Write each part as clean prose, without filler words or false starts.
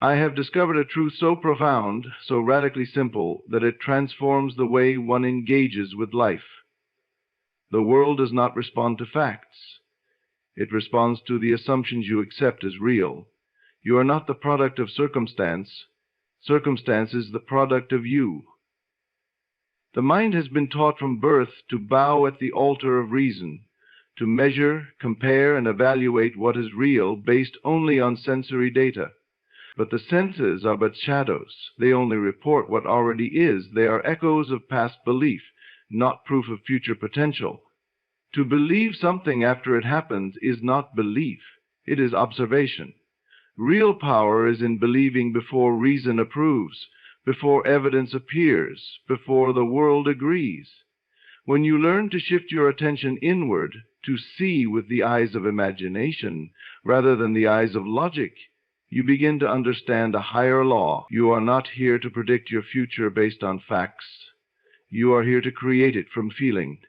I have discovered a truth so profound, so radically simple, that it transforms the way one engages with life. The world does not respond to facts. It responds to the assumptions you accept as real. You are not the product of circumstance. Circumstance is the product of you. The mind has been taught from birth to bow at the altar of reason, to measure, compare, and evaluate what is real based only on sensory data. But the senses are but shadows. They only report what already is. They are echoes of past belief, not proof of future potential. To believe something after it happens is not belief. It is observation. Real power is in believing before reason approves, before evidence appears, before the world agrees. When you learn to shift your attention inward, to see with the eyes of imagination rather than the eyes of logic, you begin to understand a higher law. You are not here to predict your future based on facts. You are here to create it from feeling.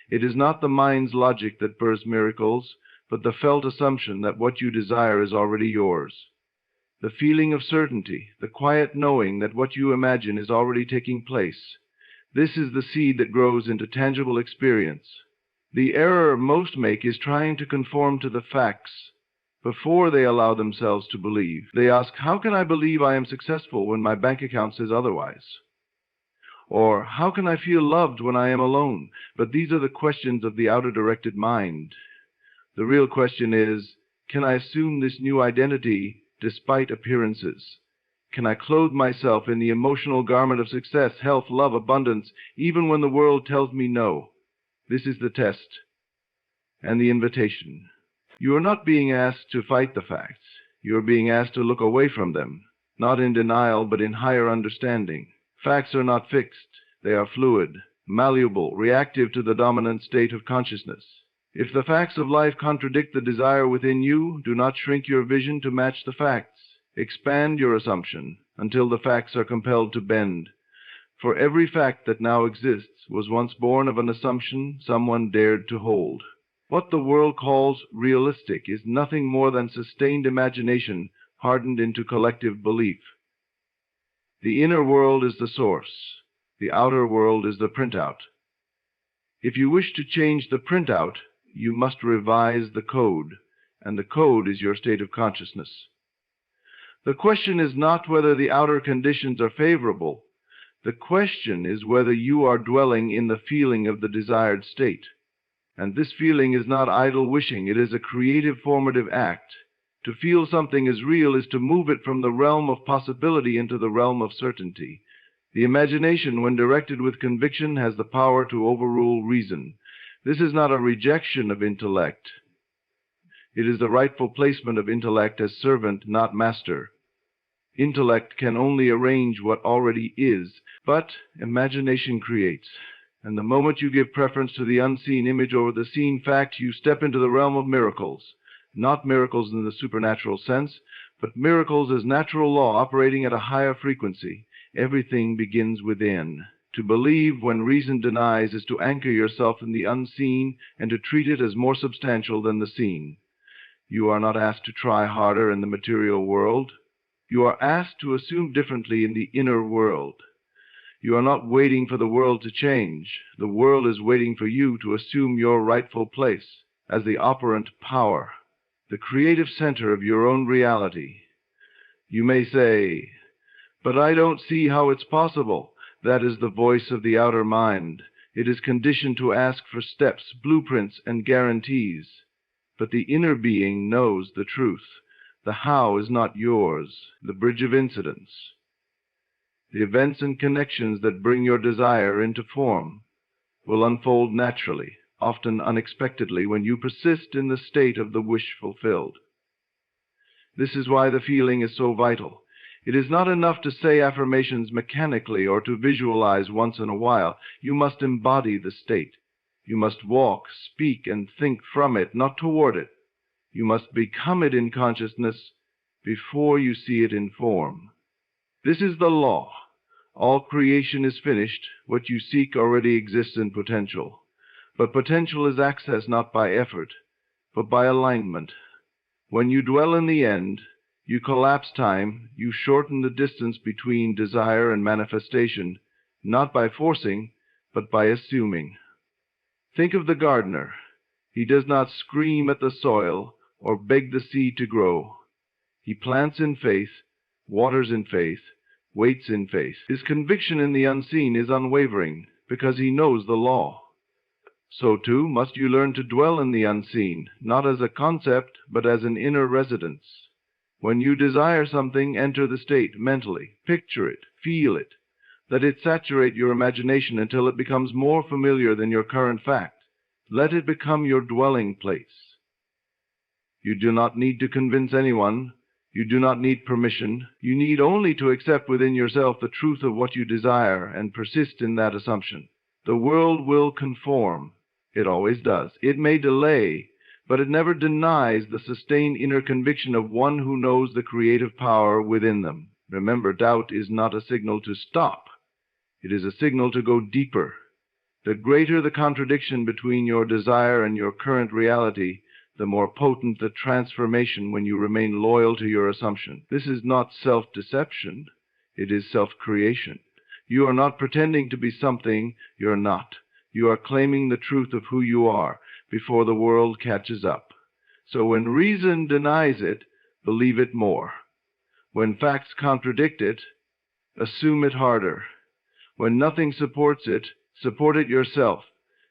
It is not the mind's logic that births miracles, but the felt assumption that what you desire is already yours. The feeling of certainty, the quiet knowing that what you imagine is already taking place. This is the seed that grows into tangible experience. The error most make is trying to conform to the facts before they allow themselves to believe. They ask, how can I believe I am successful when my bank account says otherwise? Or, how can I feel loved when I am alone? But these are the questions of the outer-directed mind. The real question is, can I assume this new identity despite appearances? Can I clothe myself in the emotional garment of success, health, love, abundance, even when the world tells me no? This is the test and the invitation. You are not being asked to fight the facts. You are being asked to look away from them, not in denial, but in higher understanding. Facts are not fixed. They are fluid, malleable, reactive to the dominant state of consciousness. If the facts of life contradict the desire within you, do not shrink your vision to match the facts. Expand your assumption until the facts are compelled to bend. For every fact that now exists was once born of an assumption someone dared to hold. What the world calls realistic is nothing more than sustained imagination hardened into collective belief. The inner world is the source. The outer world is the printout. If you wish to change the printout, you must revise the code, and the code is your state of consciousness. The question is not whether the outer conditions are favorable. The question is whether you are dwelling in the feeling of the desired state. And this feeling is not idle wishing. It is a creative, formative act. To feel something is real is to move it from the realm of possibility into the realm of certainty. The imagination, when directed with conviction, has the power to overrule reason. This is not a rejection of intellect. It is the rightful placement of intellect as servant, not master. Intellect can only arrange what already is, but imagination creates. And the moment you give preference to the unseen image over the seen fact, you step into the realm of miracles. Not miracles in the supernatural sense, but miracles as natural law operating at a higher frequency. Everything begins within. To believe when reason denies is to anchor yourself in the unseen and to treat it as more substantial than the seen. You are not asked to try harder in the material world. You are asked to assume differently in the inner world. You are not waiting for the world to change. The world is waiting for you to assume your rightful place as the operant power, the creative center of your own reality. You may say, but I don't see how it's possible. That is the voice of the outer mind. It is conditioned to ask for steps, blueprints, and guarantees. But the inner being knows the truth. The how is not yours, the bridge of incidents. The events and connections that bring your desire into form will unfold naturally, often unexpectedly, when you persist in the state of the wish fulfilled. This is why the feeling is so vital. It is not enough to say affirmations mechanically or to visualize once in a while. You must embody the state. You must walk, speak, and think from it, not toward it. You must become it in consciousness before you see it in form. This is the law. All creation is finished. What you seek already exists in potential. But potential is accessed not by effort, but by alignment. When you dwell in the end, You collapse time, you shorten the distance between desire and manifestation, not by forcing, but by assuming. Think of the gardener. He does not scream at the soil or beg the seed to grow. He plants in faith, waters in faith, waits in faith. His conviction in the unseen is unwavering because he knows the law. So too must you learn to dwell in the unseen, not as a concept, but as an inner residence. When you desire something, enter the state mentally. Picture it, feel it. Let it saturate your imagination until it becomes more familiar than your current fact. Let it become your dwelling place. You do not need to convince anyone. You do not need permission. You need only to accept within yourself the truth of what you desire and persist in that assumption. The world will conform. It always does. It may delay, but it never denies the sustained inner conviction of one who knows the creative power within them. Remember, doubt is not a signal to stop. It is a signal to go deeper. The greater the contradiction between your desire and your current reality, the more potent the transformation when you remain loyal to your assumption. This is not self-deception. It is self-creation. You are not pretending to be something you're not. You are claiming the truth of who you are before the world catches up. So when reason denies it, believe it more. When facts contradict it, assume it harder. When nothing supports it, support it yourself.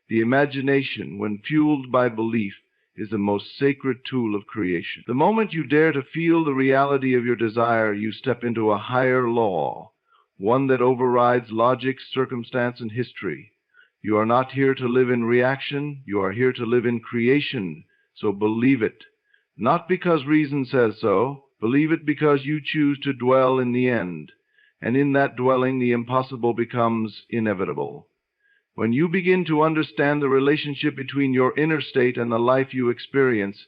The imagination, when fueled by belief, is the most sacred tool of creation. The moment you dare to feel the reality of your desire, you step into a higher law, one that overrides logic, circumstance, and history. You are not here to live in reaction. You are here to live in creation. So believe it. Not because reason says so. Believe it because you choose to dwell in the end. And in that dwelling, the impossible becomes inevitable. When you begin to understand the relationship between your inner state and the life you experience,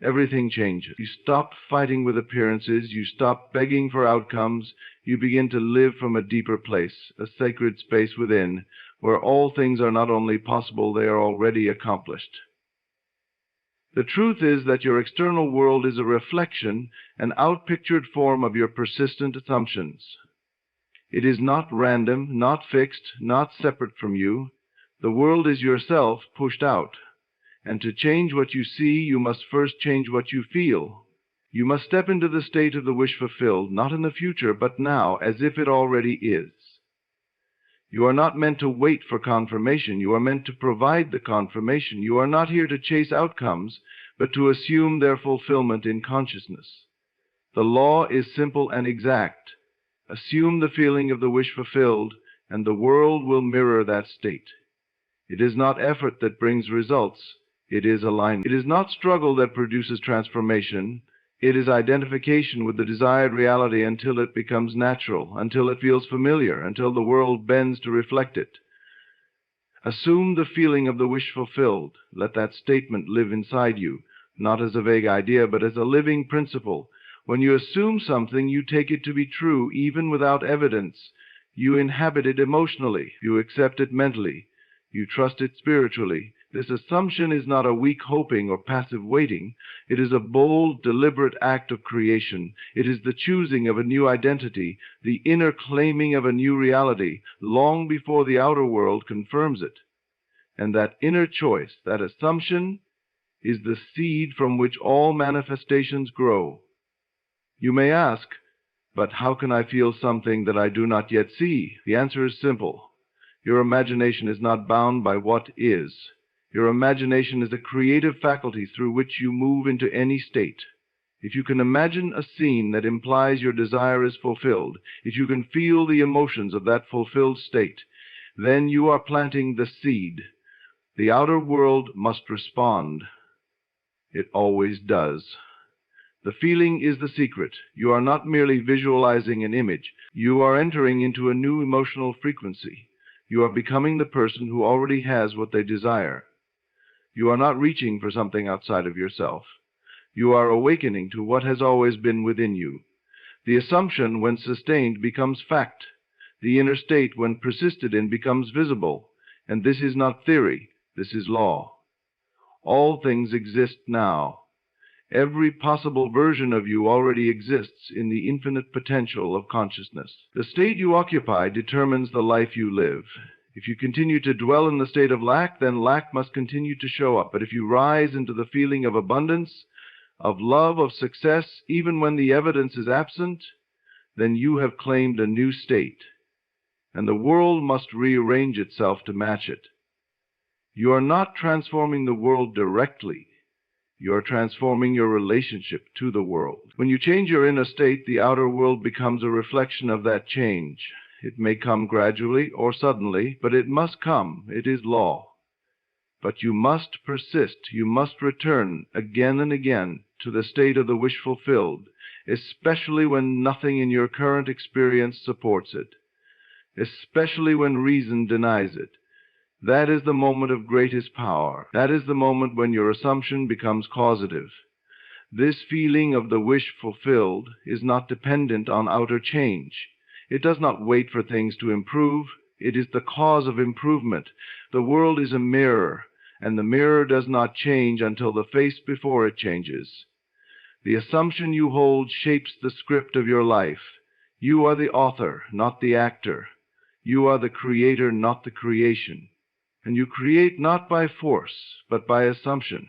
everything changes. You stop fighting with appearances. You stop begging for outcomes. You begin to live from a deeper place, a sacred space within, where all things are not only possible, they are already accomplished. The truth is that your external world is a reflection, an outpictured form of your persistent assumptions. It is not random, not fixed, not separate from you. The world is yourself pushed out. And to change what you see, you must first change what you feel. You must step into the state of the wish fulfilled, not in the future, but now, as if it already is. You are not meant to wait for confirmation. You are meant to provide the confirmation. You are not here to chase outcomes, but to assume their fulfillment in consciousness. The law is simple and exact. Assume the feeling of the wish fulfilled, and the world will mirror that state. It is not effort that brings results. It is alignment. It is not struggle that produces transformation. It is identification with the desired reality until it becomes natural, until it feels familiar, until the world bends to reflect it. Assume the feeling of the wish fulfilled. Let that statement live inside you, not as a vague idea, but as a living principle. When you assume something, you take it to be true, even without evidence. You inhabit it emotionally. You accept it mentally. You trust it spiritually. This assumption is not a weak hoping or passive waiting. It is a bold, deliberate act of creation. It is the choosing of a new identity, the inner claiming of a new reality, long before the outer world confirms it. And that inner choice, that assumption, is the seed from which all manifestations grow. You may ask, but how can I feel something that I do not yet see? The answer is simple. Your imagination is not bound by what is. Your imagination is a creative faculty through which you move into any state. If you can imagine a scene that implies your desire is fulfilled, if you can feel the emotions of that fulfilled state, then you are planting the seed. The outer world must respond. It always does. The feeling is the secret. You are not merely visualizing an image. You are entering into a new emotional frequency. You are becoming the person who already has what they desire. You are not reaching for something outside of yourself. You are awakening to what has always been within you. The assumption, when sustained, becomes fact. The inner state, when persisted in, becomes visible. And this is not theory. This is law. All things exist now. Every possible version of you already exists in the infinite potential of consciousness. The state you occupy determines the life you live. If you continue to dwell in the state of lack, then lack must continue to show up. But if you rise into the feeling of abundance, of love, of success, even when the evidence is absent, then you have claimed a new state, and the world must rearrange itself to match it. You are not transforming the world directly. You are transforming your relationship to the world. When you change your inner state, the outer world becomes a reflection of that change. It may come gradually or suddenly, but it must come. It is law. But you must persist. You must return again and again to the state of the wish fulfilled, especially when nothing in your current experience supports it, especially when reason denies it. That is the moment of greatest power. That is the moment when your assumption becomes causative. This feeling of the wish fulfilled is not dependent on outer change. It does not wait for things to improve. It is the cause of improvement. The world is a mirror, and the mirror does not change until the face before it changes. The assumption you hold shapes the script of your life. You are the author, not the actor. You are the creator, not the creation. And you create not by force, but by assumption.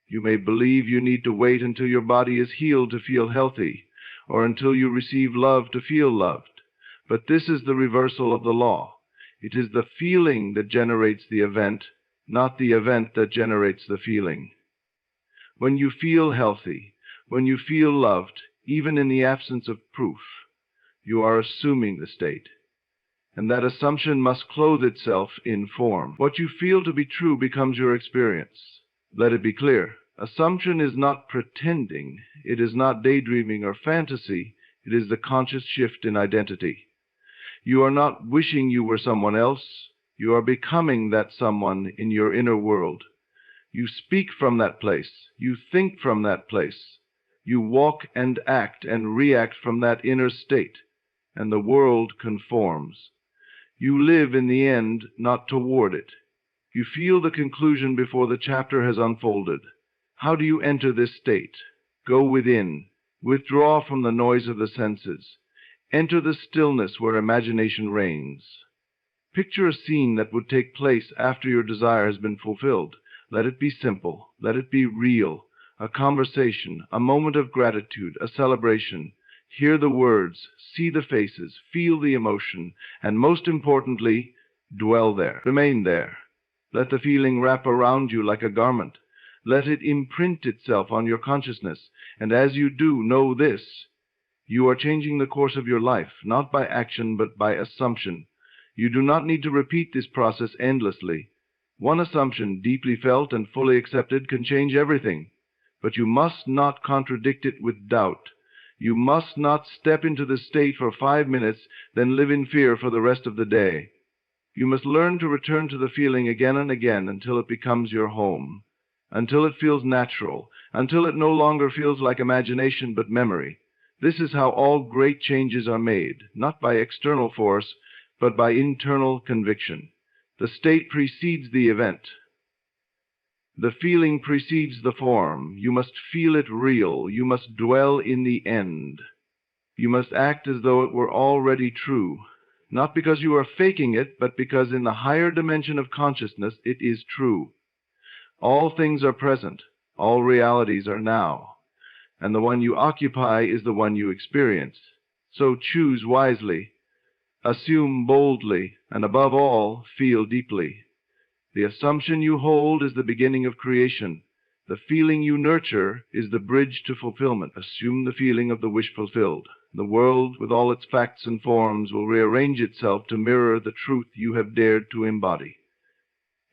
You may believe you need to wait until your body is healed to feel healthy, or until you receive love to feel loved. But this is the reversal of the law. It is the feeling that generates the event, not the event that generates the feeling. When you feel healthy, when you feel loved, even in the absence of proof, you are assuming the state. And that assumption must clothe itself in form. What you feel to be true becomes your experience. Let it be clear. Assumption is not pretending. It is not daydreaming or fantasy. It is the conscious shift in identity. You are not wishing you were someone else. You are becoming that someone in your inner world. You speak from that place. You think from that place. You walk and act and react from that inner state, and the world conforms. You live in the end, not toward it. You feel the conclusion before the chapter has unfolded. How do you enter this state? Go within. Withdraw from the noise of the senses. Enter the stillness where imagination reigns. Picture a scene that would take place after your desire has been fulfilled. Let it be simple. Let it be real. A conversation, a moment of gratitude, a celebration. Hear the words, see the faces, feel the emotion, and most importantly, dwell there. Remain there. Let the feeling wrap around you like a garment. Let it imprint itself on your consciousness, and as you do, know this: you are changing the course of your life, not by action, but by assumption. You do not need to repeat this process endlessly. One assumption, deeply felt and fully accepted, can change everything. But you must not contradict it with doubt. You must not step into the state for 5 minutes, then live in fear for the rest of the day. You must learn to return to the feeling again and again until it becomes your home, until it feels natural, until it no longer feels like imagination but memory. This is how all great changes are made, not by external force, but by internal conviction. The state precedes the event. The feeling precedes the form. You must feel it real. You must dwell in the end. You must act as though it were already true, not because you are faking it, but because in the higher dimension of consciousness it is true. All things are present. All realities are now. And the one you occupy is the one you experience. So choose wisely, assume boldly, and above all, feel deeply. The assumption you hold is the beginning of creation. The feeling you nurture is the bridge to fulfillment. Assume the feeling of the wish fulfilled. The world, with all its facts and forms, will rearrange itself to mirror the truth you have dared to embody.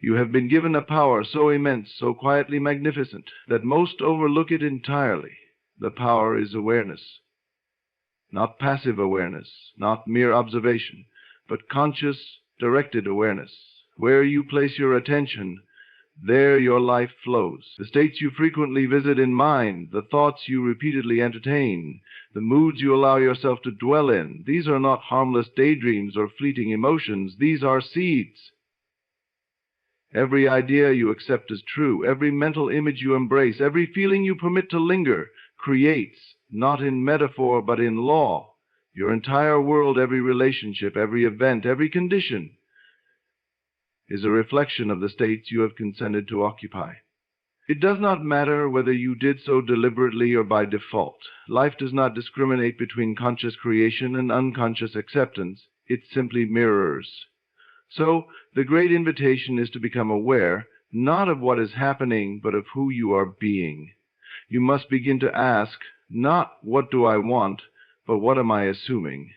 You have been given a power so immense, so quietly magnificent, that most overlook it entirely. The power is awareness. Not passive awareness, not mere observation, but conscious, directed awareness. Where you place your attention, there your life flows. The states you frequently visit in mind, the thoughts you repeatedly entertain, the moods you allow yourself to dwell in, these are not harmless daydreams or fleeting emotions. These are seeds. Every idea you accept as true, every mental image you embrace, every feeling you permit to linger, creates, not in metaphor but in law, your entire world. Every relationship, every event, every condition is a reflection of the states you have consented to occupy. It does not matter whether you did so deliberately or by default. Life does not discriminate between conscious creation and unconscious acceptance. It simply mirrors. So, the great invitation is to become aware, not of what is happening, but of who you are being. You must begin to ask, not what do I want, but what am I assuming?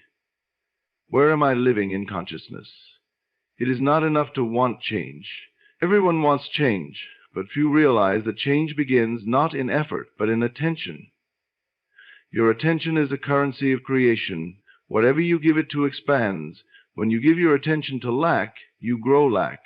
Where am I living in consciousness? It is not enough to want change. Everyone wants change, but few realize that change begins not in effort, but in attention. Your attention is the currency of creation. Whatever you give it to expands. When you give your attention to lack, you grow lack.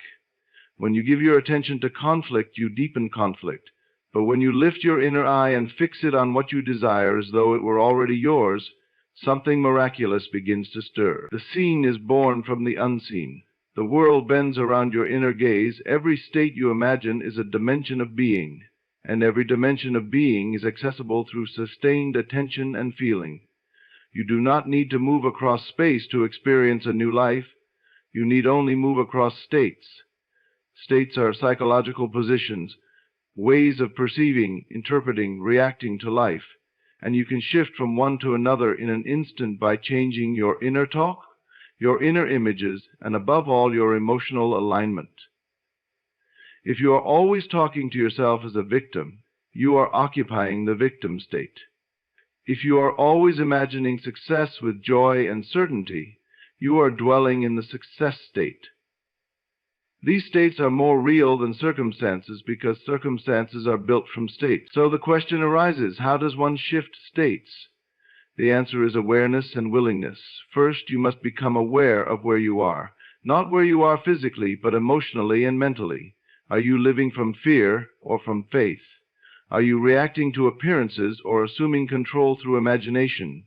When you give your attention to conflict, you deepen conflict. But when you lift your inner eye and fix it on what you desire as though it were already yours, something miraculous begins to stir. The seen is born from the unseen. The world bends around your inner gaze. Every state you imagine is a dimension of being, and every dimension of being is accessible through sustained attention and feeling. You do not need to move across space to experience a new life. You need only move across states. States are psychological positions, ways of perceiving, interpreting, reacting to life, and you can shift from one to another in an instant by changing your inner talk, your inner images, and above all, your emotional alignment. If you are always talking to yourself as a victim, you are occupying the victim state. If you are always imagining success with joy and certainty, you are dwelling in the success state. These states are more real than circumstances because circumstances are built from states. So the question arises, how does one shift states? The answer is awareness and willingness. First, you must become aware of where you are. Not where you are physically, but emotionally and mentally. Are you living from fear or from faith? Are you reacting to appearances or assuming control through imagination?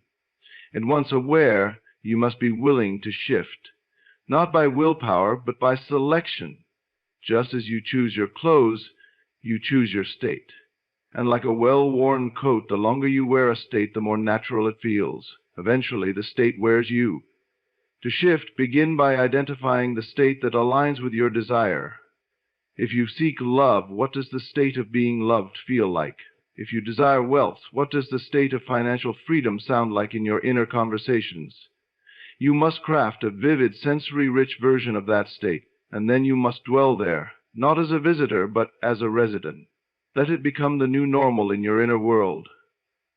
And once aware, you must be willing to shift. Not by willpower, but by selection. Just as you choose your clothes, you choose your state. And like a well-worn coat, the longer you wear a state, the more natural it feels. Eventually, the state wears you. To shift, begin by identifying the state that aligns with your desire. If you seek love, what does the state of being loved feel like? If you desire wealth, what does the state of financial freedom sound like in your inner conversations? You must craft a vivid, sensory-rich version of that state, and then you must dwell there, not as a visitor, but as a resident. Let it become the new normal in your inner world.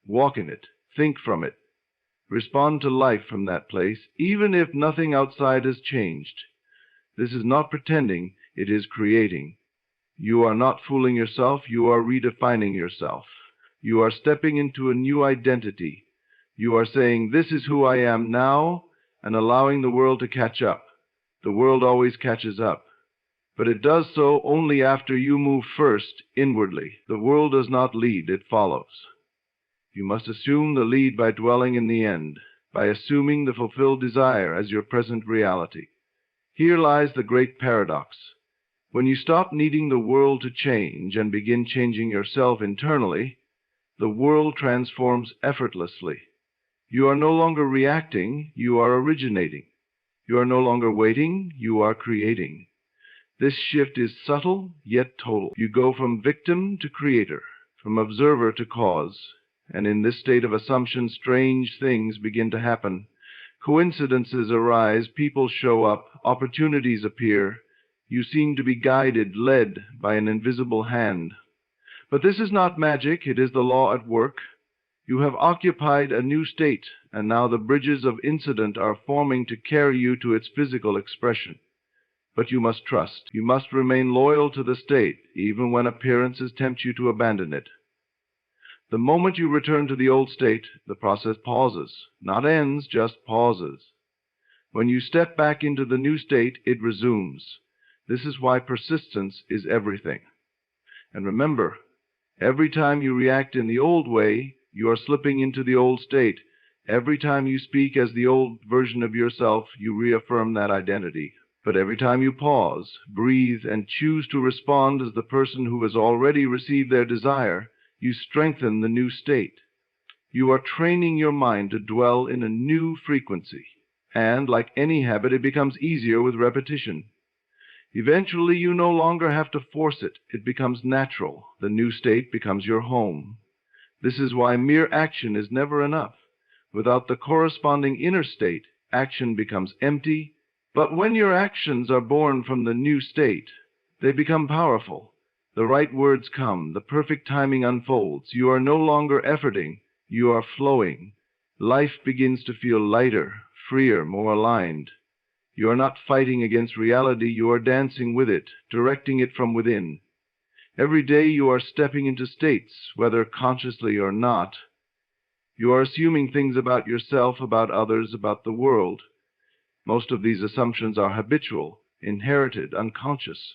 Walk in it. Think from it. Respond to life from that place, even if nothing outside has changed. This is not pretending, it is creating. You are not fooling yourself, you are redefining yourself. You are stepping into a new identity. You are saying, this is who I am now, and allowing the world to catch up. The world always catches up. But it does so only after you move first, inwardly. The world does not lead, it follows. You must assume the lead by dwelling in the end, by assuming the fulfilled desire as your present reality. Here lies the great paradox. When you stop needing the world to change and begin changing yourself internally, the world transforms effortlessly. You are no longer reacting, you are originating. You are no longer waiting, you are creating. This shift is subtle, yet total. You go from victim to creator, from observer to cause, and in this state of assumption, strange things begin to happen. Coincidences arise, people show up, opportunities appear. You seem to be guided, led by an invisible hand. But this is not magic, it is the law at work. You have occupied a new state, and now the bridges of incident are forming to carry you to its physical expression. But you must trust. You must remain loyal to the state, even when appearances tempt you to abandon it. The moment you return to the old state, the process pauses. Not ends, just pauses. When you step back into the new state, it resumes. This is why persistence is everything. And remember, every time you react in the old way, you are slipping into the old state. Every time you speak as the old version of yourself, you reaffirm that identity. But every time you pause, breathe, and choose to respond as the person who has already received their desire, you strengthen the new state. You are training your mind to dwell in a new frequency, and like any habit, it becomes easier with repetition. Eventually, you no longer have to force it. It becomes natural. The new state becomes your home. This is why mere action is never enough. Without the corresponding inner state, action becomes empty. But when your actions are born from the new state, they become powerful. The right words come. The perfect timing unfolds. You are no longer efforting. You are flowing. Life begins to feel lighter, freer, more aligned. You are not fighting against reality. You are dancing with it, directing it from within. Every day you are stepping into states, whether consciously or not. You are assuming things about yourself, about others, about the world. Most of these assumptions are habitual, inherited, unconscious.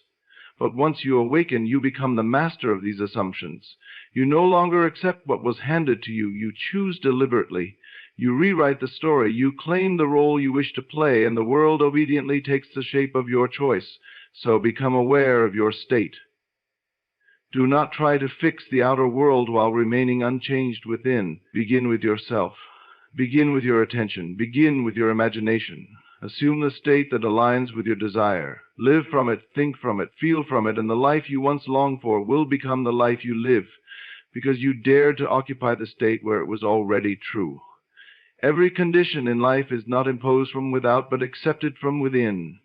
But once you awaken, you become the master of these assumptions. You no longer accept what was handed to you. You choose deliberately. You rewrite the story. You claim the role you wish to play, and the world obediently takes the shape of your choice. So become aware of your state. Do not try to fix the outer world while remaining unchanged within. Begin with yourself. Begin with your attention. Begin with your imagination. Assume the state that aligns with your desire. Live from it, think from it, feel from it, and the life you once longed for will become the life you live, because you dared to occupy the state where it was already true. Every condition in life is not imposed from without, but accepted from within.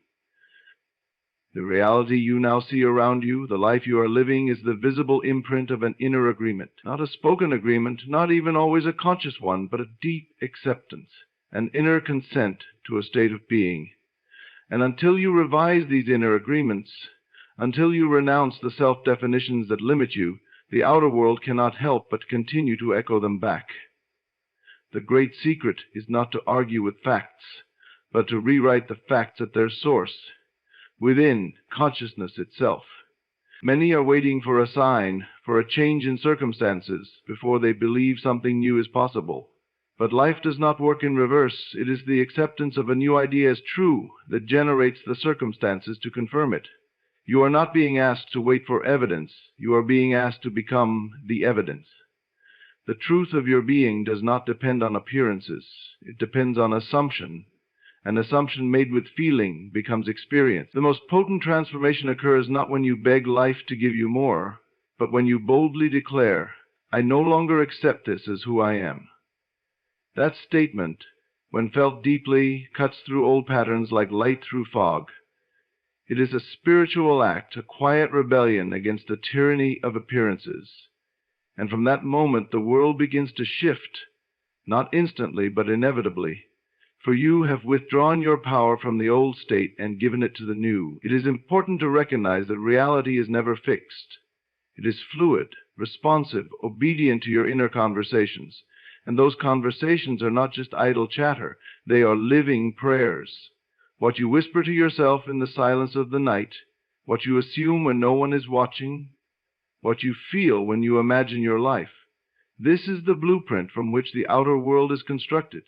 The reality you now see around you, the life you are living, is the visible imprint of an inner agreement. Not a spoken agreement, not even always a conscious one, but a deep acceptance, an inner consent to a state of being. And until you revise these inner agreements, until you renounce the self-definitions that limit you, the outer world cannot help but continue to echo them back. The great secret is not to argue with facts, but to rewrite the facts at their source, within consciousness itself. Many are waiting for a sign, for a change in circumstances, before they believe something new is possible. But life does not work in reverse. It is the acceptance of a new idea as true that generates the circumstances to confirm it. You are not being asked to wait for evidence. You are being asked to become the evidence. The truth of your being does not depend on appearances. It depends on assumption. An assumption made with feeling becomes experience. The most potent transformation occurs not when you beg life to give you more, but when you boldly declare, "I no longer accept this as who I am." That statement, when felt deeply, cuts through old patterns like light through fog. It is a spiritual act, a quiet rebellion against the tyranny of appearances. And from that moment, the world begins to shift, not instantly, but inevitably. For you have withdrawn your power from the old state and given it to the new. It is important to recognize that reality is never fixed. It is fluid, responsive, obedient to your inner conversations. And those conversations are not just idle chatter. They are living prayers. What you whisper to yourself in the silence of the night, what you assume when no one is watching, what you feel when you imagine your life. This is the blueprint from which the outer world is constructed.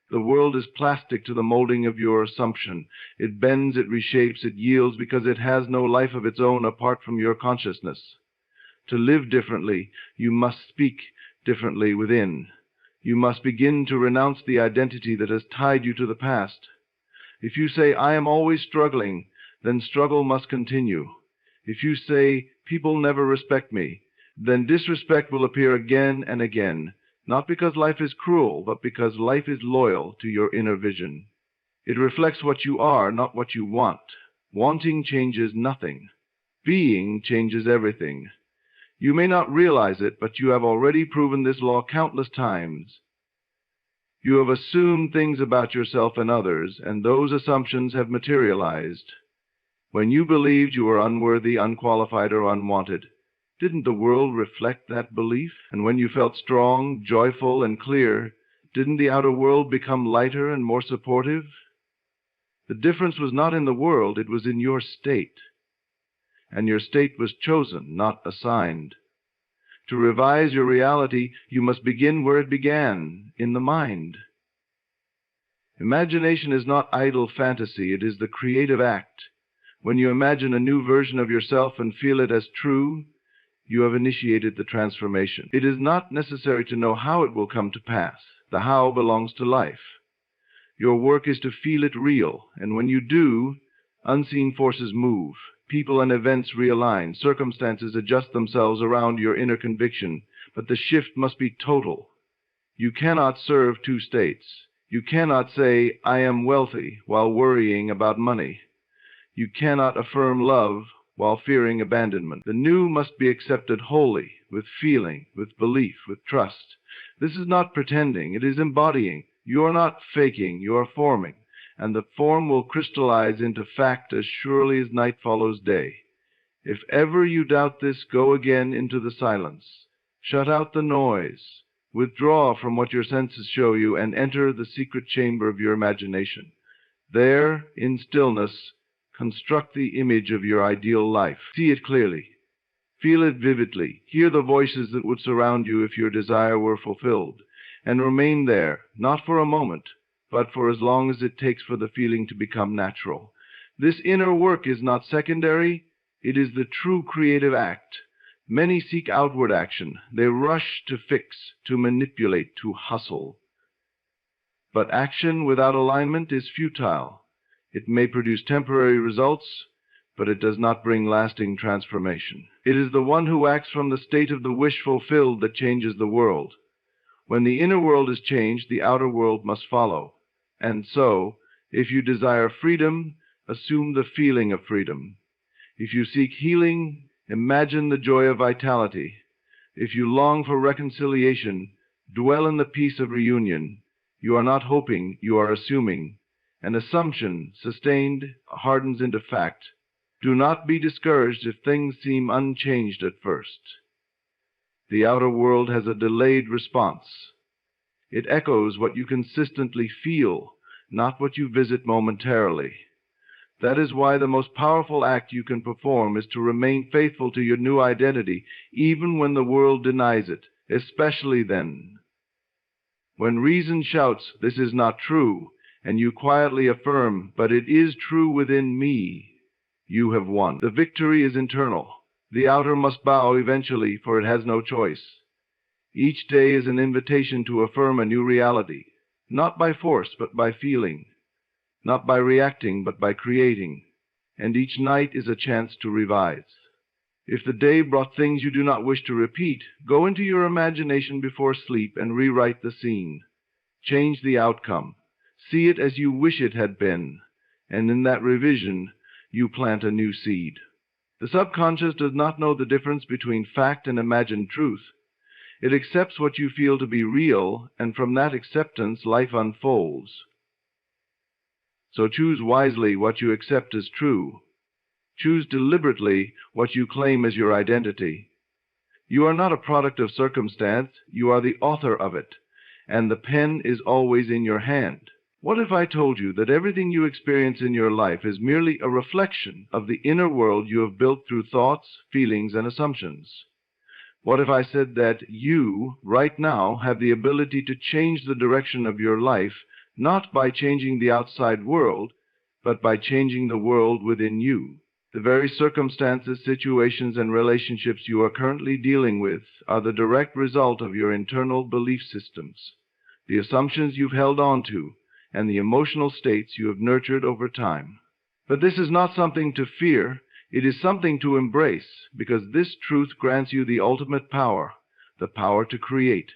The world is plastic to the molding of your assumption. It bends, it reshapes, it yields because it has no life of its own apart from your consciousness. To live differently, you must speak differently within. You must begin to renounce the identity that has tied you to the past. If you say, "I am always struggling," then struggle must continue. If you say, "People never respect me," then disrespect will appear again and again, not because life is cruel, but because life is loyal to your inner vision. It reflects what you are, not what you want. Wanting changes nothing. Being changes everything. You may not realize it, but you have already proven this law countless times. You have assumed things about yourself and others, and those assumptions have materialized. When you believed you were unworthy, unqualified, or unwanted, didn't the world reflect that belief? And when you felt strong, joyful, and clear, didn't the outer world become lighter and more supportive? The difference was not in the world, it was in your state. And your state was chosen, not assigned. To revise your reality, you must begin where it began, in the mind. Imagination is not idle fantasy, it is the creative act. When you imagine a new version of yourself and feel it as true, you have initiated the transformation. It is not necessary to know how it will come to pass. The how belongs to life. Your work is to feel it real, and when you do, unseen forces move. People and events realign. Circumstances adjust themselves around your inner conviction, but the shift must be total. You cannot serve two states. You cannot say, I am wealthy, while worrying about money. You cannot affirm love while fearing abandonment. The new must be accepted wholly, with feeling, with belief, with trust. This is not pretending, it is embodying. You are not faking, you are forming, and the form will crystallize into fact as surely as night follows day. If ever you doubt this, go again into the silence. Shut out the noise. Withdraw from what your senses show you and enter the secret chamber of your imagination. There, in stillness, construct the image of your ideal life. See it clearly. Feel it vividly. Hear the voices that would surround you if your desire were fulfilled. And remain there, not for a moment, but for as long as it takes for the feeling to become natural. This inner work is not secondary, it is the true creative act. Many seek outward action. They rush to fix, to manipulate, to hustle. But action without alignment is futile. It may produce temporary results, but it does not bring lasting transformation. It is the one who acts from the state of the wish fulfilled that changes the world. When the inner world is changed, the outer world must follow. And so, if you desire freedom, assume the feeling of freedom. If you seek healing, imagine the joy of vitality. If you long for reconciliation, dwell in the peace of reunion. You are not hoping, you are assuming. An assumption, sustained, hardens into fact. Do not be discouraged if things seem unchanged at first. The outer world has a delayed response. It echoes what you consistently feel, not what you visit momentarily. That is why the most powerful act you can perform is to remain faithful to your new identity, even when the world denies it, especially then. When reason shouts, "This is not true," and you quietly affirm, "But it is true within me," you have won. The victory is internal. The outer must bow eventually, for it has no choice. Each day is an invitation to affirm a new reality, not by force, but by feeling, not by reacting, but by creating, and each night is a chance to revise. If the day brought things you do not wish to repeat, go into your imagination before sleep and rewrite the scene. Change the outcome. See it as you wish it had been, and in that revision, you plant a new seed. The subconscious does not know the difference between fact and imagined truth. It accepts what you feel to be real, and from that acceptance, life unfolds. So choose wisely what you accept as true. Choose deliberately what you claim as your identity. You are not a product of circumstance, you are the author of it, and the pen is always in your hand. What if I told you that everything you experience in your life is merely a reflection of the inner world you have built through thoughts, feelings, and assumptions? What if I said that you, right now, have the ability to change the direction of your life, not by changing the outside world, but by changing the world within you? The very circumstances, situations, and relationships you are currently dealing with are the direct result of your internal belief systems, the assumptions you've held on to, and the emotional states you have nurtured over time. But this is not something to fear, it is something to embrace, because this truth grants you the ultimate power, the power to create.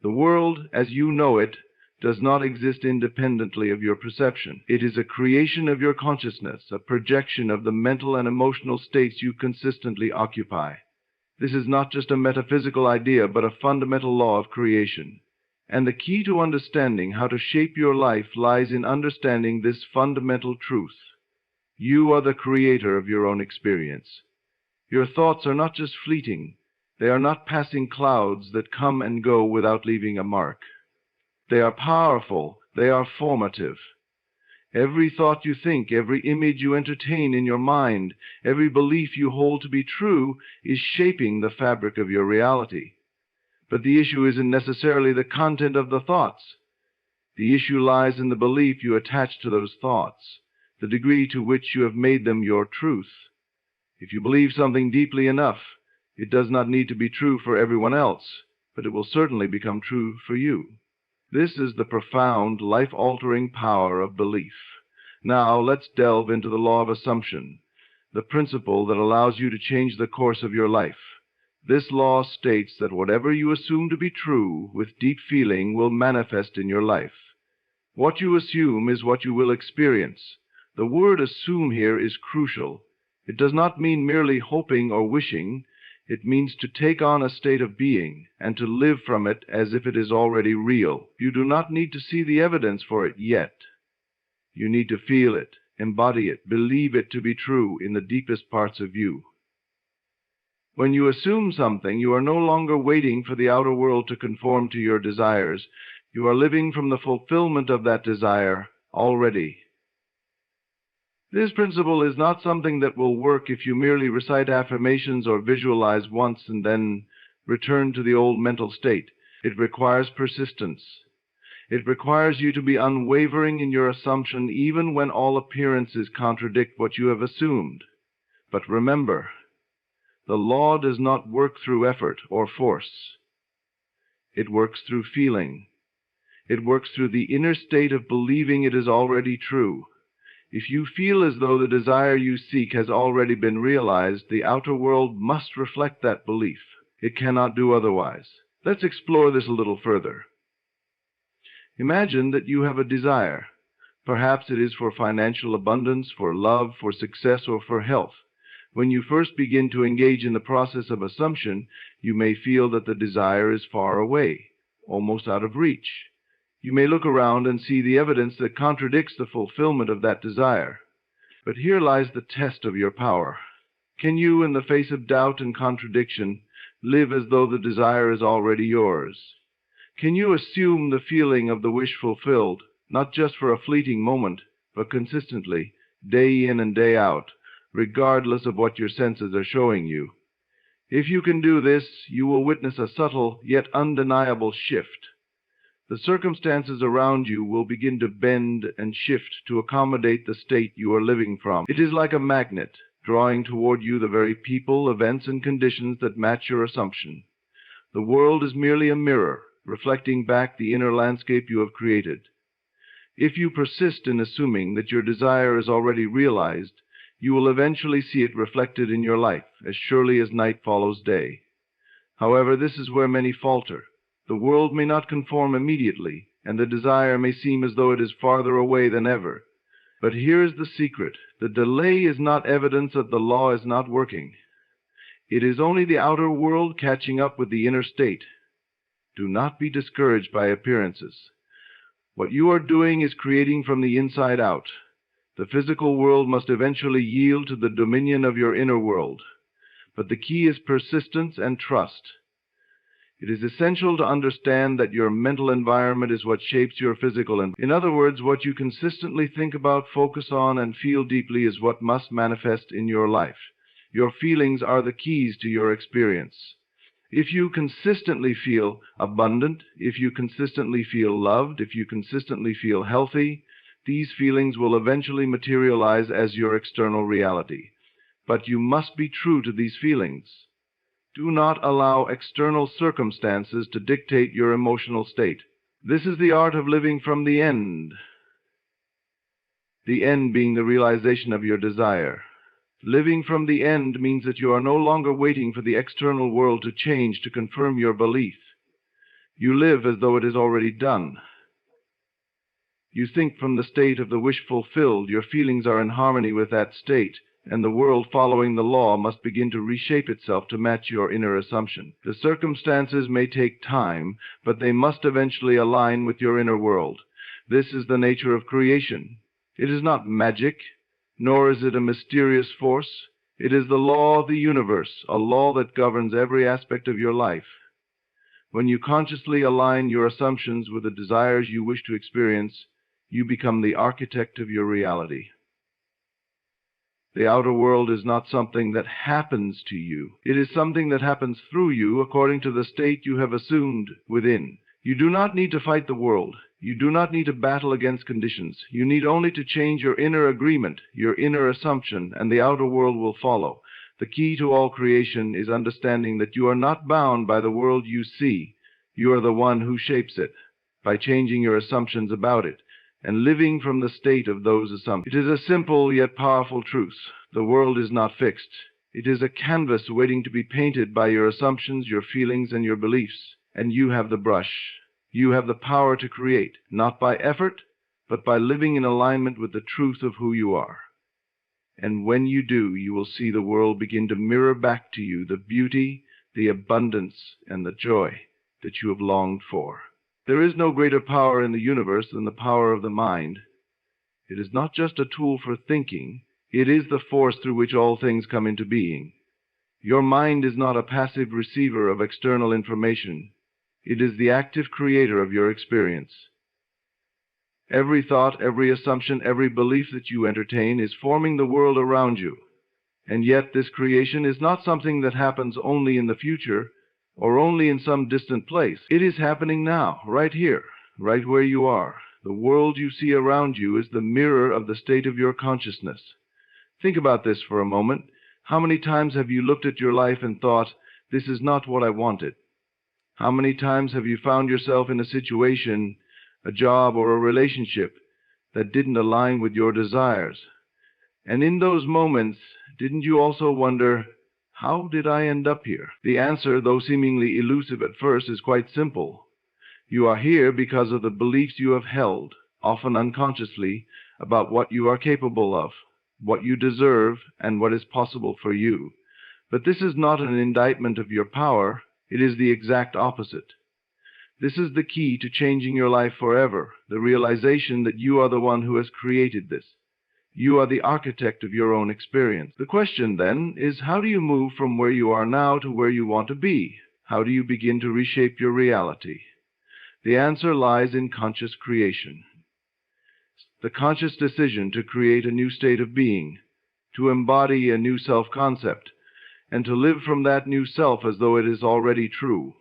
The world, as you know it, does not exist independently of your perception. It is a creation of your consciousness, a projection of the mental and emotional states you consistently occupy. This is not just a metaphysical idea, but a fundamental law of creation. And the key to understanding how to shape your life lies in understanding this fundamental truth. You are the creator of your own experience. Your thoughts are not just fleeting. They are not passing clouds that come and go without leaving a mark. They are powerful. They are formative. Every thought you think, every image you entertain in your mind, every belief you hold to be true is shaping the fabric of your reality. But the issue isn't necessarily the content of the thoughts. The issue lies in the belief you attach to those thoughts, the degree to which you have made them your truth. If you believe something deeply enough, it does not need to be true for everyone else, but it will certainly become true for you. This is the profound, life-altering power of belief. Now, let's delve into the law of assumption, the principle that allows you to change the course of your life. This law states that whatever you assume to be true with deep feeling will manifest in your life. What you assume is what you will experience. The word assume here is crucial. It does not mean merely hoping or wishing. It means to take on a state of being and to live from it as if it is already real. You do not need to see the evidence for it yet. You need to feel it, embody it, believe it to be true in the deepest parts of you. When you assume something, you are no longer waiting for the outer world to conform to your desires. You are living from the fulfillment of that desire already. This principle is not something that will work if you merely recite affirmations or visualize once and then return to the old mental state. It requires persistence. It requires you to be unwavering in your assumption even when all appearances contradict what you have assumed. But remember, the law does not work through effort or force. It works through feeling. It works through the inner state of believing it is already true. If you feel as though the desire you seek has already been realized, the outer world must reflect that belief. It cannot do otherwise. Let's explore this a little further. Imagine that you have a desire. Perhaps it is for financial abundance, for love, for success, or for health. When you first begin to engage in the process of assumption, you may feel that the desire is far away, almost out of reach. You may look around and see the evidence that contradicts the fulfillment of that desire. But here lies the test of your power. Can you, in the face of doubt and contradiction, live as though the desire is already yours? Can you assume the feeling of the wish fulfilled, not just for a fleeting moment, but consistently, day in and day out, regardless of what your senses are showing you? If you can do this, you will witness a subtle yet undeniable shift. The circumstances around you will begin to bend and shift to accommodate the state you are living from. It is like a magnet, drawing toward you the very people, events, and conditions that match your assumption. The world is merely a mirror, reflecting back the inner landscape you have created. If you persist in assuming that your desire is already realized, you will eventually see it reflected in your life, as surely as night follows day. However, this is where many falter. The world may not conform immediately, and the desire may seem as though it is farther away than ever. But here is the secret. The delay is not evidence that the law is not working. It is only the outer world catching up with the inner state. Do not be discouraged by appearances. What you are doing is creating from the inside out. The physical world must eventually yield to the dominion of your inner world. But the key is persistence and trust. It is essential to understand that your mental environment is what shapes your physical environment. In other words, what you consistently think about, focus on, and feel deeply is what must manifest in your life. Your feelings are the keys to your experience. If you consistently feel abundant, if you consistently feel loved, if you consistently feel healthy, these feelings will eventually materialize as your external reality. But you must be true to these feelings. Do not allow external circumstances to dictate your emotional state. This is the art of living from the end being the realization of your desire. Living from the end means that you are no longer waiting for the external world to change to confirm your belief. You live as though it is already done. You think from the state of the wish fulfilled. Your feelings are in harmony with that state, and the world following the law must begin to reshape itself to match your inner assumption. The circumstances may take time, but they must eventually align with your inner world. This is the nature of creation. It is not magic, nor is it a mysterious force. It is the law of the universe, a law that governs every aspect of your life. When you consciously align your assumptions with the desires you wish to experience, you become the architect of your reality. The outer world is not something that happens to you. It is something that happens through you according to the state you have assumed within. You do not need to fight the world. You do not need to battle against conditions. You need only to change your inner agreement, your inner assumption, and the outer world will follow. The key to all creation is understanding that you are not bound by the world you see. You are the one who shapes it, by changing your assumptions about it, and living from the state of those assumptions. It is a simple yet powerful truth. The world is not fixed. It is a canvas waiting to be painted by your assumptions, your feelings, and your beliefs. And you have the brush. You have the power to create, not by effort, but by living in alignment with the truth of who you are. And when you do, you will see the world begin to mirror back to you the beauty, the abundance, and the joy that you have longed for. There is no greater power in the universe than the power of the mind. It is not just a tool for thinking. It is the force through which all things come into being. Your mind is not a passive receiver of external information. It is the active creator of your experience. Every thought, every assumption, every belief that you entertain is forming the world around you. And yet this creation is not something that happens only in the future or only in some distant place. It is happening now, right here, right where you are. The world you see around you is the mirror of the state of your consciousness. Think about this for a moment. How many times have you looked at your life and thought, this is not what I wanted? How many times have you found yourself in a situation, a job, or a relationship that didn't align with your desires? And in those moments, didn't you also wonder, how did I end up here? The answer, though seemingly elusive at first, is quite simple. You are here because of the beliefs you have held, often unconsciously, about what you are capable of, what you deserve, and what is possible for you. But this is not an indictment of your power. It is the exact opposite. This is the key to changing your life forever, the realization that you are the one who has created this. You are the architect of your own experience. The question, then, is how do you move from where you are now to where you want to be? How do you begin to reshape your reality? The answer lies in conscious creation. The conscious decision to create a new state of being, to embody a new self-concept, and to live from that new self as though it is already true.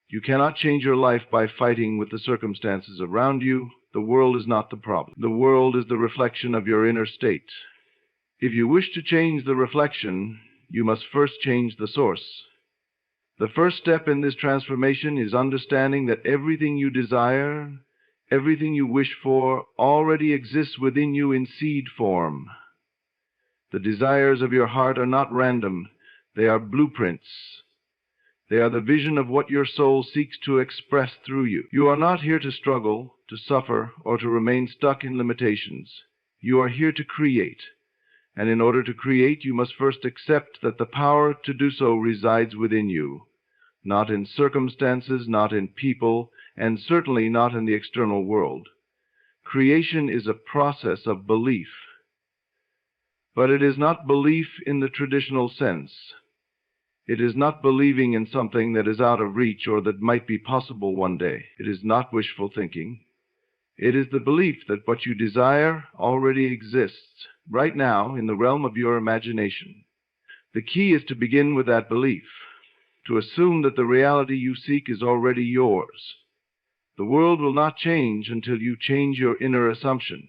You cannot change your life by fighting with the circumstances around you. The world is not the problem. The world is the reflection of your inner state. If you wish to change the reflection, you must first change the source. The first step in this transformation is understanding that everything you desire, everything you wish for, already exists within you in seed form. The desires of your heart are not random. They are blueprints. They are the vision of what your soul seeks to express through you. You are not here to struggle, to suffer, or to remain stuck in limitations. You are here to create. And in order to create, you must first accept that the power to do so resides within you, not in circumstances, not in people, and certainly not in the external world. Creation is a process of belief. But it is not belief in the traditional sense. It is not believing in something that is out of reach or that might be possible one day. It is not wishful thinking. It is the belief that what you desire already exists right now in the realm of your imagination. The key is to begin with that belief, to assume that the reality you seek is already yours. The world will not change until you change your inner assumption.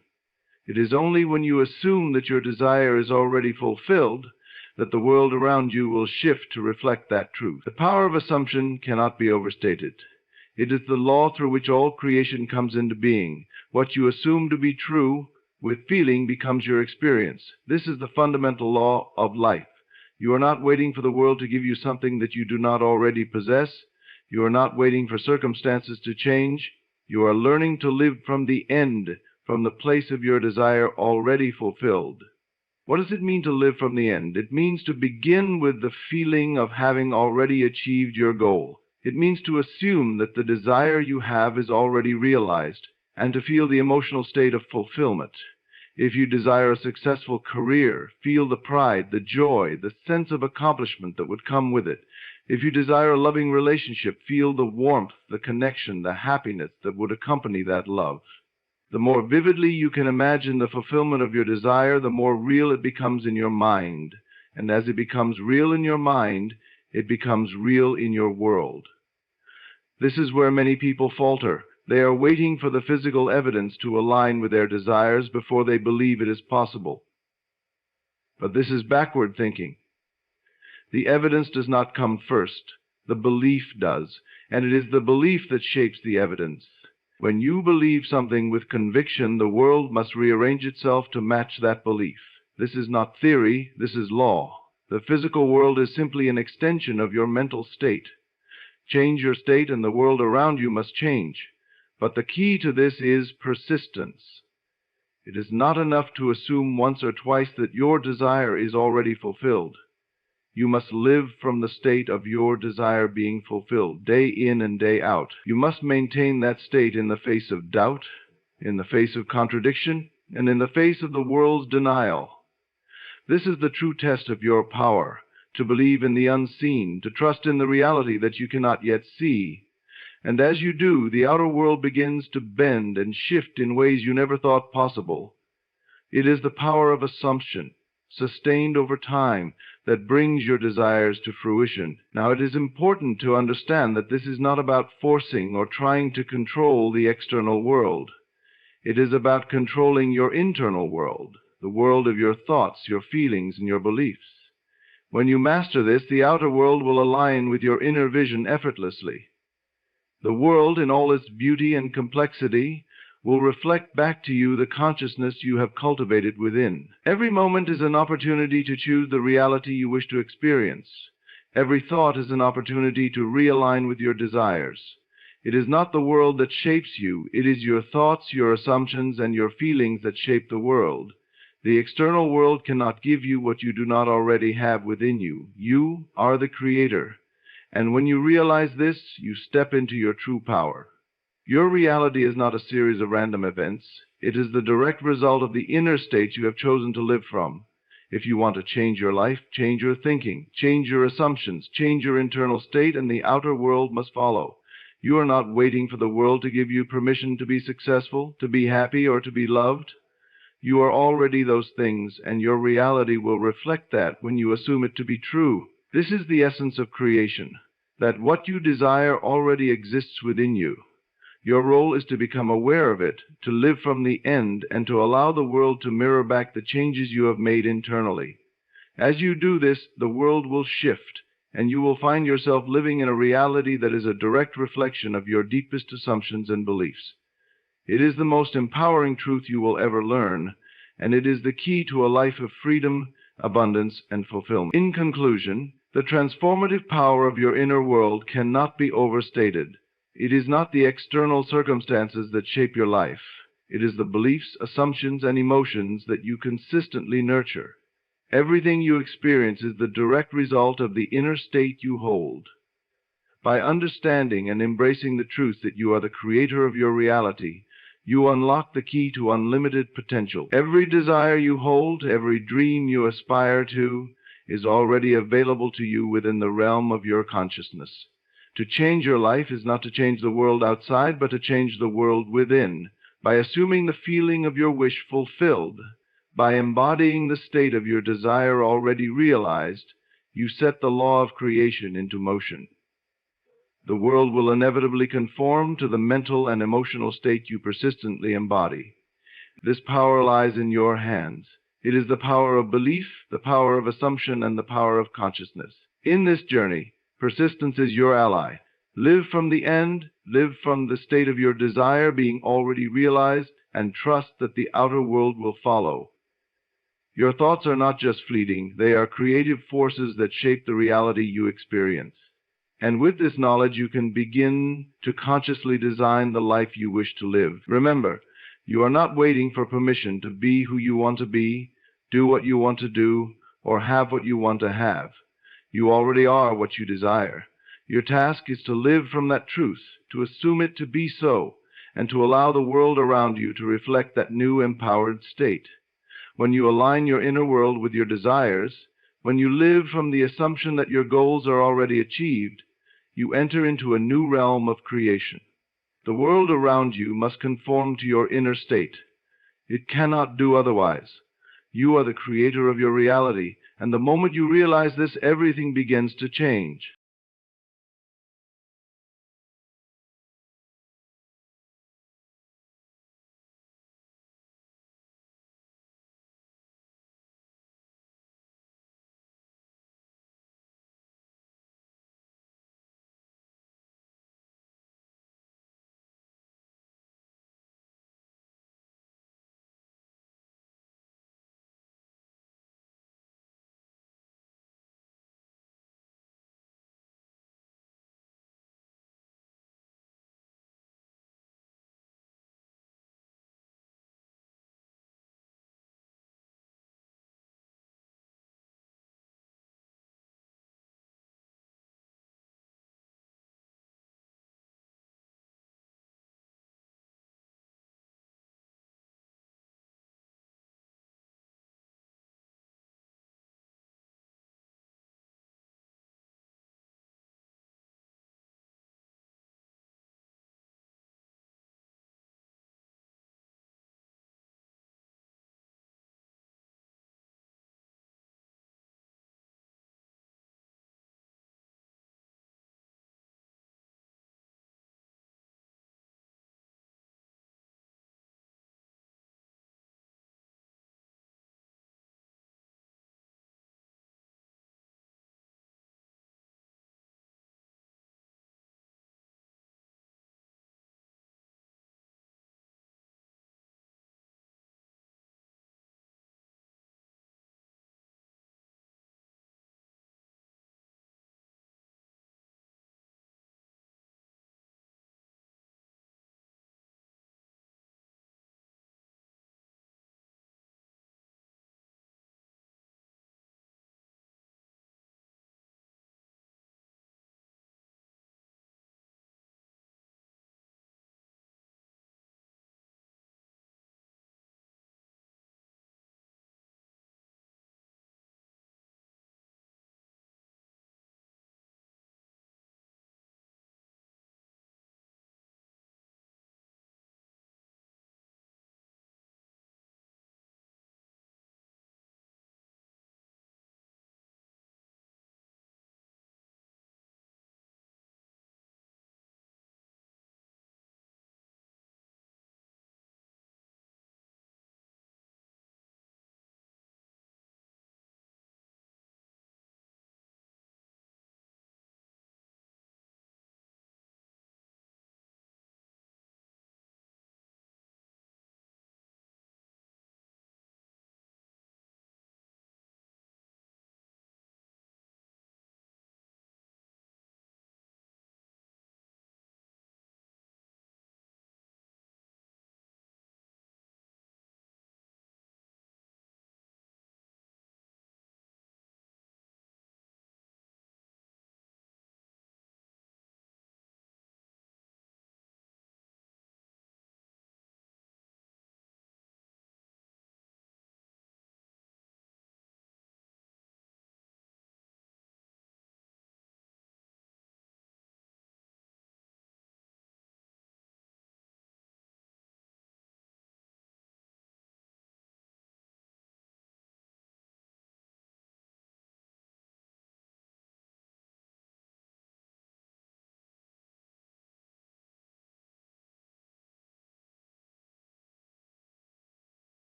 It is only when you assume that your desire is already fulfilled that the world around you will shift to reflect that truth. The power of assumption cannot be overstated. It is the law through which all creation comes into being. What you assume to be true with feeling becomes your experience. This is the fundamental law of life. You are not waiting for the world to give you something that you do not already possess. You are not waiting for circumstances to change. You are learning to live from the end, from the place of your desire already fulfilled. What does it mean to live from the end? It means to begin with the feeling of having already achieved your goal. It means to assume that the desire you have is already realized, and to feel the emotional state of fulfillment. If you desire a successful career, feel the pride, the joy, the sense of accomplishment that would come with it. If you desire a loving relationship, feel the warmth, the connection, the happiness that would accompany that love. The more vividly you can imagine the fulfillment of your desire, the more real it becomes in your mind. And as it becomes real in your mind, it becomes real in your world. This is where many people falter. They are waiting for the physical evidence to align with their desires before they believe it is possible. But this is backward thinking. The evidence does not come first. The belief does, and it is the belief that shapes the evidence. When you believe something with conviction, the world must rearrange itself to match that belief. This is not theory, this is law. The physical world is simply an extension of your mental state. Change your state and the world around you must change. But the key to this is persistence. It is not enough to assume once or twice that your desire is already fulfilled. You must live from the state of your desire being fulfilled, day in and day out. You must maintain that state in the face of doubt, in the face of contradiction, and in the face of the world's denial. This is the true test of your power, to believe in the unseen, to trust in the reality that you cannot yet see. And as you do, the outer world begins to bend and shift in ways you never thought possible. It is the power of assumption, sustained over time, that brings your desires to fruition. Now, it is important to understand that this is not about forcing or trying to control the external world. It is about controlling your internal world, the world of your thoughts, your feelings, and your beliefs. When you master this, the outer world will align with your inner vision effortlessly. The world, in all its beauty and complexity, will reflect back to you the consciousness you have cultivated within. Every moment is an opportunity to choose the reality you wish to experience. Every thought is an opportunity to realign with your desires. It is not the world that shapes you. It is your thoughts, your assumptions, and your feelings that shape the world. The external world cannot give you what you do not already have within you. You are the creator. And when you realize this, you step into your true power. Your reality is not a series of random events. It is the direct result of the inner state you have chosen to live from. If you want to change your life, change your thinking, change your assumptions, change your internal state, and the outer world must follow. You are not waiting for the world to give you permission to be successful, to be happy, or to be loved. You are already those things, and your reality will reflect that when you assume it to be true. This is the essence of creation, that what you desire already exists within you. Your role is to become aware of it, to live from the end, and to allow the world to mirror back the changes you have made internally. As you do this, the world will shift, and you will find yourself living in a reality that is a direct reflection of your deepest assumptions and beliefs. It is the most empowering truth you will ever learn, and it is the key to a life of freedom, abundance, and fulfillment. In conclusion, the transformative power of your inner world cannot be overstated. It is not the external circumstances that shape your life. It is the beliefs, assumptions, and emotions that you consistently nurture. Everything you experience is the direct result of the inner state you hold. By understanding and embracing the truth that you are the creator of your reality, you unlock the key to unlimited potential. Every desire you hold, every dream you aspire to, is already available to you within the realm of your consciousness. To change your life is not to change the world outside, but to change the world within, by assuming the feeling of your wish fulfilled. By embodying the state of your desire already realized, you set the law of creation into motion. The world will inevitably conform to the mental and emotional state you persistently embody. This power lies in your hands. It is the power of belief, the power of assumption, and the power of consciousness. In this journey, persistence is your ally. Live from the end, live from the state of your desire being already realized, and trust that the outer world will follow. Your thoughts are not just fleeting, they are creative forces that shape the reality you experience. And with this knowledge, you can begin to consciously design the life you wish to live. Remember, you are not waiting for permission to be who you want to be, do what you want to do, or have what you want to have. You already are what you desire. Your task is to live from that truth, to assume it to be so, and to allow the world around you to reflect that new empowered state. When you align your inner world with your desires, when you live from the assumption that your goals are already achieved, you enter into a new realm of creation. The world around you must conform to your inner state. It cannot do otherwise. You are the creator of your reality, and the moment you realize this, everything begins to change.